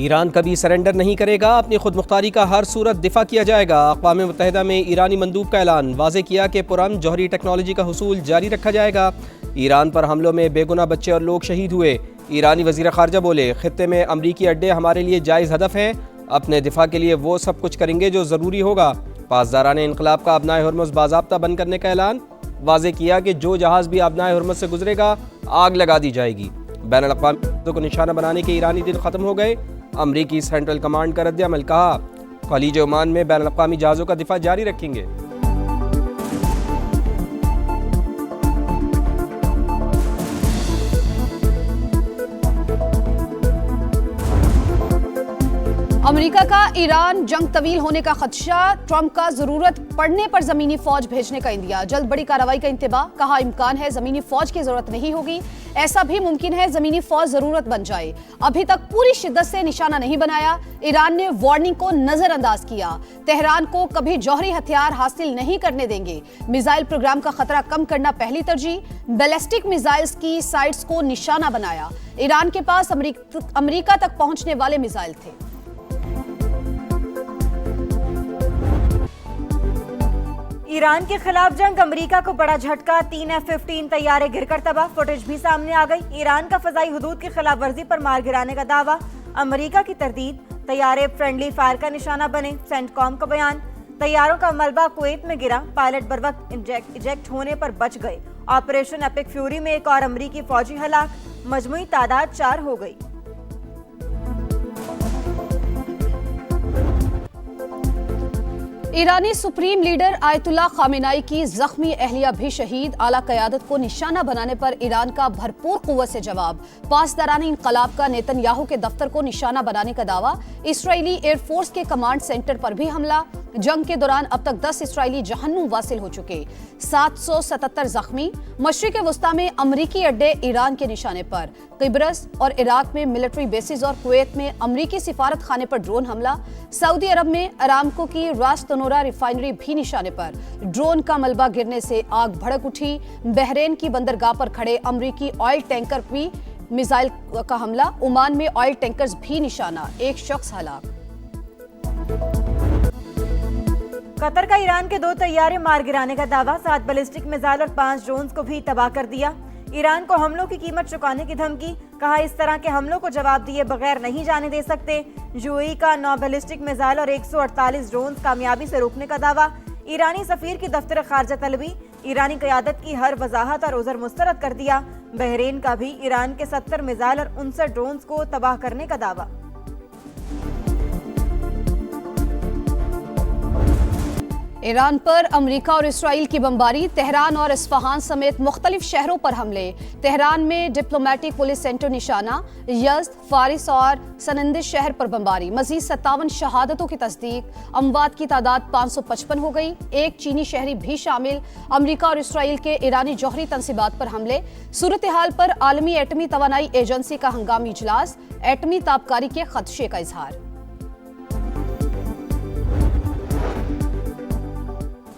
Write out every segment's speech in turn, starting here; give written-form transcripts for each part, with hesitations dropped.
Iran कभी surrender नहीं करेगा, अपनी खुद मुख्तारी का हर सूरत दिफा किया जाएगा। अक़वाम मुत्तहिदा में ईरानी मंदूब का ऐलान, वाज़े किया कि पुरअमन जौहरी टेक्नोलॉजी का हुसूल जारी रखा जाएगा। ईरान पर हमलों में बेगुनाह बच्चे और लोग शहीद हुए। ईरानी वज़ीर ख़ारजा बोले, खित्ते में अमरीकी अड्डे हमारे लिए जायज़ हदफ हैं, अपने दिफा के लिए वो सब कुछ करेंगे जो ज़रूरी होगा। पासदारान इनकलाब का अबनाए हुर्मुज़ बाज़ाब्ता बंद करने का ऐलान, वाज़े किया कि जो जहाज़ भी अबनाए हुर्मुज़ से गुजरेगा आग लगा दी जाएगी। बैनुल अक़वामी को निशाना बनाने के ईरानी दिन ख़त्म हो गए। अमरीकी सेंट्रल कमांड का रद्द-ए-अमल, कहा खलीज ओमान में बैनुल अक़वामी जहाज़ों का दिफा जारी रखेंगे। अमेरिका का ईरान जंग तवील होने का खदशा, ट्रंप का जरूरत पड़ने पर जमीनी फौज भेजने का इंदिया, जल्द बड़ी कार्रवाई का इंतबा, कहा इम्कान है जमीनी फौज की जरूरत नहीं होगी, ऐसा भी मुमकिन है जमीनी फौज जरूरत बन जाए। अभी तक पूरी शिद्दत से निशाना नहीं बनाया, ईरान ने वार्निंग को नजरअंदाज किया। तेहरान को कभी जौहरी हथियार हासिल नहीं करने देंगे, मिसाइल प्रोग्राम का खतरा कम करना पहली तरजीह, बैलिस्टिक मिसाइल्स की साइट्स को निशाना बनाया। ईरान के पास अमेरिका तक पहुंचने वाले मिसाइल थे। ईरान के खिलाफ जंग, अमेरिका को बड़ा झटका, 3 F-15 तैयारे गिरकर तबाह, फुटेज भी सामने आ गई। ईरान का फजाई हुदूद की खिलाफ वर्जी पर मार गिराने का दावा, अमेरिका की तरदीद, तैयारे फ्रेंडली फायर का निशाना बने, सेंटकॉम का बयान, तैयारों का मलबा कुवैत में गिरा, पायलट बर वक्त इजेक्ट होने पर बच गए। ऑपरेशन एपिक फ्यूरी में एक और अमेरिकी फौजी हलाक, मजमूई तादाद 4 हो गई। ईरानी सुप्रीम लीडर आयतुल्लाह खामेनाई की जख्मी अहलिया भी शहीद, आला क़यादत को निशाना बनाने पर ईरान का भरपूर कुव्वत से जवाब, पासदारान इंक़लाब का नेतन्याहू के दफ्तर को निशाना बनाने का दावा, इसराइली एयरफोर्स के कमांड सेंटर पर भी हमला। जंग के दौरान अब तक 10 इसराइली जहन्नुम वासिल हो चुके, 777 जख्मी। मशरिक़ वस्ता में अमरीकी अड्डे ईरान के निशाने पर, किब्रस और इराक में मिलिट्री बेसिस और कुवैत में अमरीकी सिफारत खाने पर ड्रोन हमला। सऊदी अरब में अरामको की रास तनोरा रिफाइनरी भी निशाने पर, ड्रोन का मलबा गिरने से आग भड़क उठी। बहरेन की बंदरगाह पर खड़े अमरीकी ऑयल टैंकर भी मिसाइल का हमला। ओमान में ऑयल टैंकर्स भी निशाना, एक शख्स हलाक। कतर का ईरान के 2 तैयारे मार गिराने का दावा, 7 बैलिस्टिक मिसाइल और 5 ड्रोन्स को भी तबाह कर दिया। ईरान को हमलों की कीमत चुकाने की धमकी, कहा इस तरह के हमलों को जवाब दिए बगैर नहीं जाने दे सकते। यूएई का 9 बैलिस्टिक मिसाइल और 148 ड्रोन्स कामयाबी से रोकने का दावा। ईरानी सफीर की दफ्तर खारजा तलबी, ईरानी क़यादत की हर वजाहत और उज़र मुस्तरद कर दिया। बहरेन का भी ईरान के 70 मिसाइल और 59 ड्रोन्स को तबाह करने का दावा। ईरान पर अमेरिका और इसराइल की बमबारी, तेहरान और इस्फहान समेत मुख्तलिफ शहरों पर हमले। तेहरान में डिप्लोमेटिक पुलिस सेंटर निशाना, यज़्द, फारिस और सनंदिज शहर पर बमबारी। मजीद 57 शहादतों की तस्दीक, अमवात की तादाद 555 हो गई, एक चीनी शहरी भी शामिल। अमेरिका और इसराइल के ईरानी जौहरी तंसीबात पर हमले। सूरत हाल पर आलमी एटमी तवानाई एजेंसी का हंगामी इजलास, एटमी ताबकारी के खदशे का इजहार।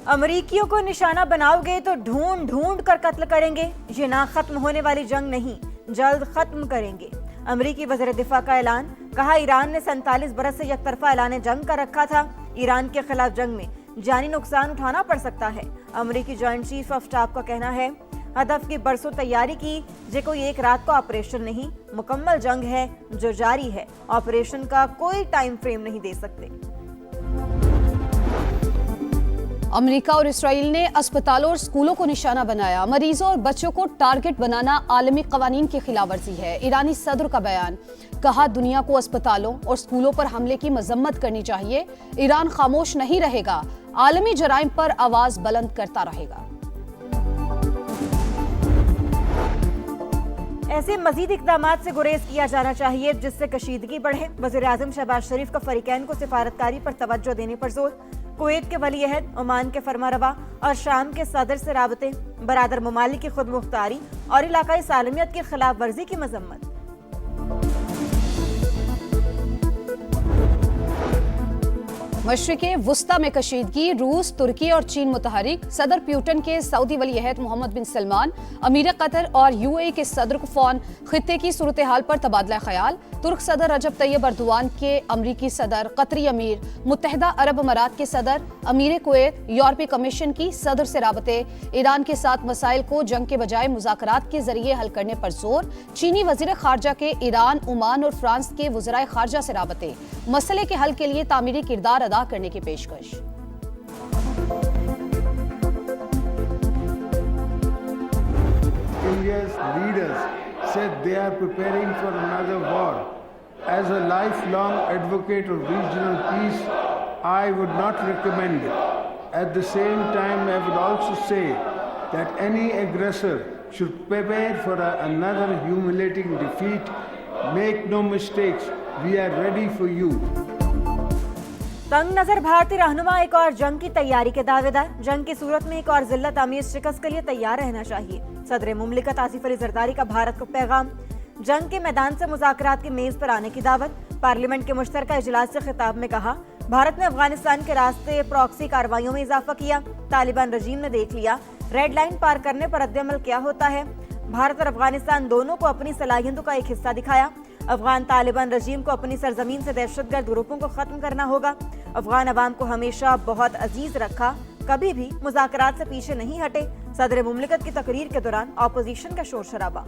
अमरीकियों को निशाना बनाओगे तो ढूंढ ढूंढ कर कत्ल करेंगे, ये ना खत्म होने वाली जंग नहीं, जल्द खत्म करेंगे। अमरीकी वज़ीर दिफा का ऐलान, कहा ईरान ने 47 बरस से यकतरफा ऐलान जंग कर रखा था, ईरान के खिलाफ जंग में जानी नुकसान उठाना पड़ सकता है। अमरीकी जॉइंट चीफ ऑफ स्टाफ का कहना है, हदफ की बरसों तैयारी की, जे कोई एक रात का ऑपरेशन नहीं, मुकम्मल जंग है जो जारी है, ऑपरेशन का कोई टाइम फ्रेम नहीं दे सकते। अमेरिका और इसराइल ने अस्पतालों और स्कूलों को निशाना बनाया, मरीजों और बच्चों को टारगेट बनाना आलमी कवानीन की खिलाफ वर्जी है। ईरानी सदर का बयान, कहा दुनिया को अस्पतालों और स्कूलों पर हमले की मजम्मत करनी चाहिए, ईरान खामोश नहीं रहेगा, आलमी जराइम पर आवाज बुलंद करता रहेगा। ऐसे मजीद इक़दामात से गुरेज किया जाना चाहिए जिससे कशीदगी बढ़े। वज़ीर आज़म शहबाज शरीफ का फ़रीक़ैन को सिफारतकारी पर तवज्जो देने पर जोर। कुवैत के वली अहद, ओमान के फरमारवा और शाम के सदर से राबते, बरादर ममालिक की खुद मुख्तारी और इलाकाई सालमियत की खिलाफ वर्जी की मजम्मत। मशरिक़े वुस्ता में कशीदगी, रूस, तुर्की और चीन मुतहरिक। सदर प्यूटन के सऊदी वलीअहद मोहम्मद बिन सलमान, अमीर कतर और यूएई के सदर को फोन, खित्ते की सूरत हाल पर तबादला ख्याल। तुर्क सदर रजब तैयब अर्दोआन के अमरीकी सदर, कतरी अमीर, मुत्तहिदा अरब अमारात के सदर, अमीर कुवैत, यूरोपीय कमीशन की सदर से राबते। ईरान के साथ मसाइल को जंग के बजाय मुज़ाकरात के जरिए हल करने पर जोर। चीनी वज़ीर ख़ारजा के ईरान, ओमान और फ्रांस के वज़राए ख़ारजा से राबते। मसले के हल के लिए तामीरी किरदार अदा करने की पेशकश। India's leaders said they are preparing for another war. As a lifelong advocate of regional peace, I would not recommend it. At the same time, I would also say that any aggressor should prepare for another humiliating defeat. Make no mistakes, we are ready for you. तंग नजर भारतीय रहनुमा एक और जंग की तैयारी के दावेदार। जंग की सूरत में एक और जिल्लत आमीर शिकस्त के लिए तैयार रहना चाहिए। सदर मुमलिकत आसिफ अली जरदारी का भारत को पैगाम। जंग के मैदान से मुज़ाकरात की मेज पर आने की दावत। पार्लियामेंट के मुश्तरका इजलास से खिताब में कहा, भारत ने अफगानिस्तान के रास्ते प्रॉक्सी कार्रवाइयों में इजाफा किया। तालिबान रजीम ने देख लिया रेड लाइन पार करने पर रद्द-ए-अमल क्या होता है। भारत और अफगानिस्तान दोनों को अपनी सलाहियतों का एक हिस्सा दिखाया। अफगान तालिबान रजीम को अपनी सरजमीन से दहशतगर्द ग्रुपों को खत्म करना होगा। अफगान अवाम को हमेशा बहुत अजीज रखा, कभी भी मुज़ाकरात से पीछे नहीं हटे। सदर मुमलिकत की तकरीर के दौरान ऑपोजिशन का शोर शराबा।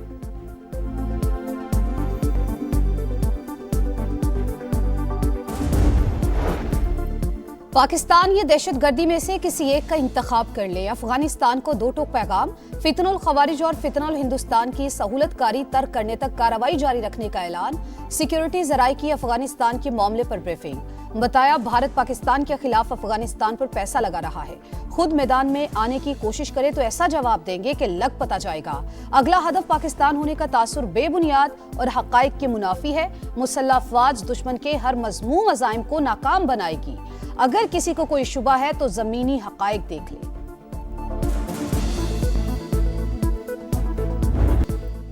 पाकिस्तान ये दहशतगर्दी में से किसी एक का इंतखाब कर ले। अफगानिस्तान को दो टोक पैगाम। फितनुल खवारिज और फितनुल हिंदुस्तान की सहूलतकारी तर्क करने तक कार्रवाई जारी रखने का ऐलान। सिक्योरिटी जराये की अफगानिस्तान के मामले पर ब्रीफिंग। बताया, भारत पाकिस्तान के खिलाफ अफगानिस्तान पर पैसा लगा रहा है। खुद मैदान में आने की कोशिश करे तो ऐसा जवाब देंगे कि लग पता जाएगा। अगला हदफ पाकिस्तान होने का तासुर बेबुनियाद और हकाइक के मुनाफी है। मुसल्लह अफवाज दुश्मन के हर मज़मूम अज़ाइम को नाकाम बनाएगी। अगर किसी को कोई शुबा है तो जमीनी हकाइक देख ले।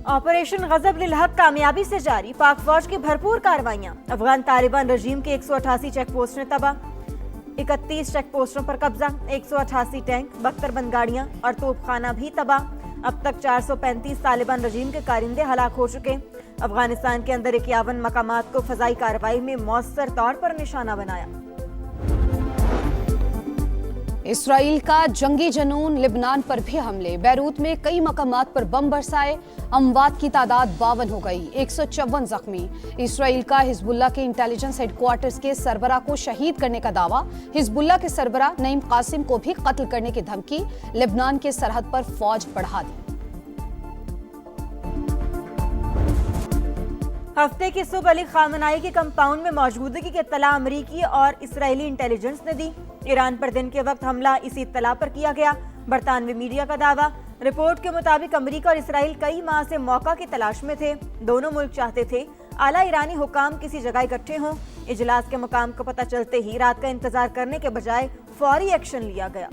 ऑपरेशन गजब लिल हक कामयाबी से जारी। पाक फौज की भरपूर कार्रवाइयां। अफगान तालिबान रजीम के 188 चेक पोस्ट ने तबाह। 31 चेक पोस्टों पर कब्जा। 188 टैंक, 72 बंदगाड़ियां और तोपखाना भी तबाह। अब तक 435 तालिबान रजीम के कारिंदे हलाक हो चुके। अफगानिस्तान के अंदर 51 मकामात को फजाई कार्रवाई में मौसर तौर पर निशाना बनाया। इसराइल का जंगी जनून। लिबनान पर भी हमले। बैरूत में कई मकामात पर बम बरसाए। अमवात की तादाद 52 हो गई, 154 जख्मी। इसराइल का हिजबुल्लाह के इंटेलिजेंस हेडक्वार्टर्स के सरबरा को शहीद करने का दावा। हिजबुल्लाह के सरबरा नईम कासिम को भी कत्ल करने की धमकी। लिबनान के सरहद पर फौज बढ़ा दी। हफ्ते की सुबह अली खामनाई के कंपाउंड में मौजूदगी की इत्तला अमरीकी और इसराइली इंटेलिजेंस ने दी। ईरान पर दिन के वक्त हमला इसी इत्तला पर किया गया। बरतानवी मीडिया का दावा। रिपोर्ट के मुताबिक अमरीका और इसराइल कई माह से मौका की तलाश में थे। दोनों मुल्क चाहते थे आला ईरानी हुकाम किसी जगह इकट्ठे हों। इजलास के मुकाम को पता चलते ही रात का इंतजार करने के बजाय फौरी एक्शन लिया गया।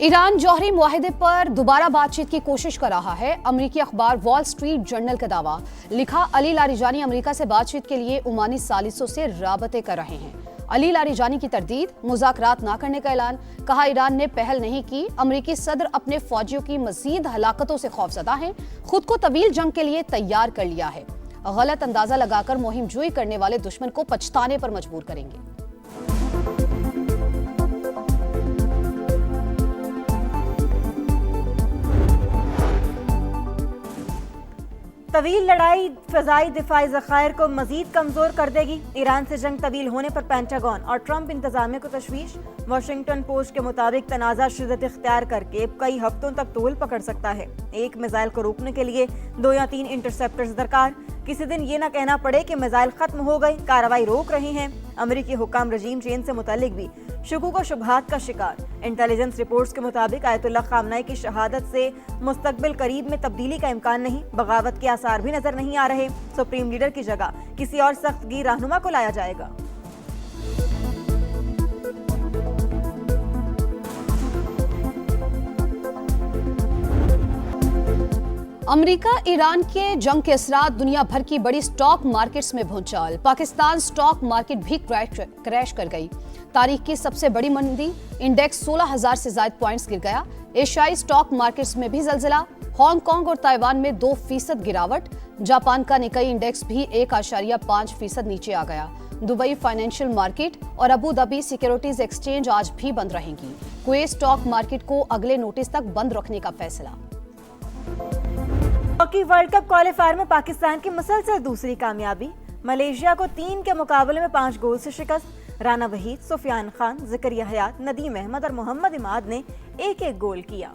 ईरान जौहरी मुआहदे पर दोबारा बातचीत की कोशिश कर रहा है। अमरीकी अखबार वॉल स्ट्रीट जर्नल का दावा। लिखा, अली लारिजानी अमरीका से बातचीत के लिए ओमानी सालिसों से राबते कर रहे हैं। अली लारिजानी की तरदीद, मुज़ाकरात न करने का ऐलान। कहा, ईरान ने पहल नहीं की। अमरीकी सदर अपने फौजियों की मजीद हलाकतों से खौफजदा हैं। खुद को तवील जंग के लिए तैयार कर लिया है। गलत अंदाजा लगाकर मुहिम जुई करने वाले दुश्मन को पछताने पर मजबूर करेंगे। तवील लड़ाई फ़ज़ाई दिफाई ज़खायर को मजीद कमज़ोर कर देगी। ईरान से जंग तवील होने पर पेंटागन और ट्रंप इंतजामिया को तशवीश। वाशिंगटन पोस्ट के मुताबिक तनाज़ा शिद्दत इख्तियार करके कई हफ्तों तक तूल पकड़ सकता है। एक मिसाइल को रोकने के लिए 2 या 3 इंटरसेप्टर्स दरकार। किसी दिन ये ना कहना पड़े कि मिसाइल खत्म हो गए, कार्रवाई रोक रहे हैं। अमरीकी हुक्काम रजीम चेंज से मुतालिक भी शुकूक व शुबहात का शिकार। इंटेलिजेंस रिपोर्ट्स के मुताबिक आयतुल्लाह खामनाई की शहादत से मुस्तकबिल करीब में तब्दीली का इम्कान नहीं। बगावत के आसार भी नजर नहीं आ रहे। सुप्रीम लीडर की जगह किसी और सख्तगीर रहनुमा को लाया जाएगा। अमेरिका ईरान के जंग के असरात दुनिया भर की बड़ी स्टॉक मार्केट्स में भूचाल। पाकिस्तान स्टॉक मार्केट भी क्रैश कर गई। तारीख की सबसे बड़ी मंदी, इंडेक्स 16,000 से ज्यादा पॉइंट्स गिर गया। एशियाई स्टॉक मार्केट्स में भी जलजिला। हांगकांग और ताइवान में 2% गिरावट। जापान का निकाई इंडेक्स भी 1.5% नीचे आ गया। दुबई फाइनेंशियल मार्केट और अबू धाबी सिक्योरिटीज एक्सचेंज आज भी बंद रहेंगी। कुवैत स्टॉक मार्केट को अगले नोटिस तक बंद रखने का फैसला। हॉकी वर्ल्ड कप क्वालिफायर में पाकिस्तान की मुसलसल दूसरी कामयाबी। मलेशिया को 3 के मुकाबले में 5 गोल से शिकस्त। राना वहीद, सुफियान खान, ज़करिया हयात, नदीम अहमद और मोहम्मद इमाद ने एक-एक गोल किया।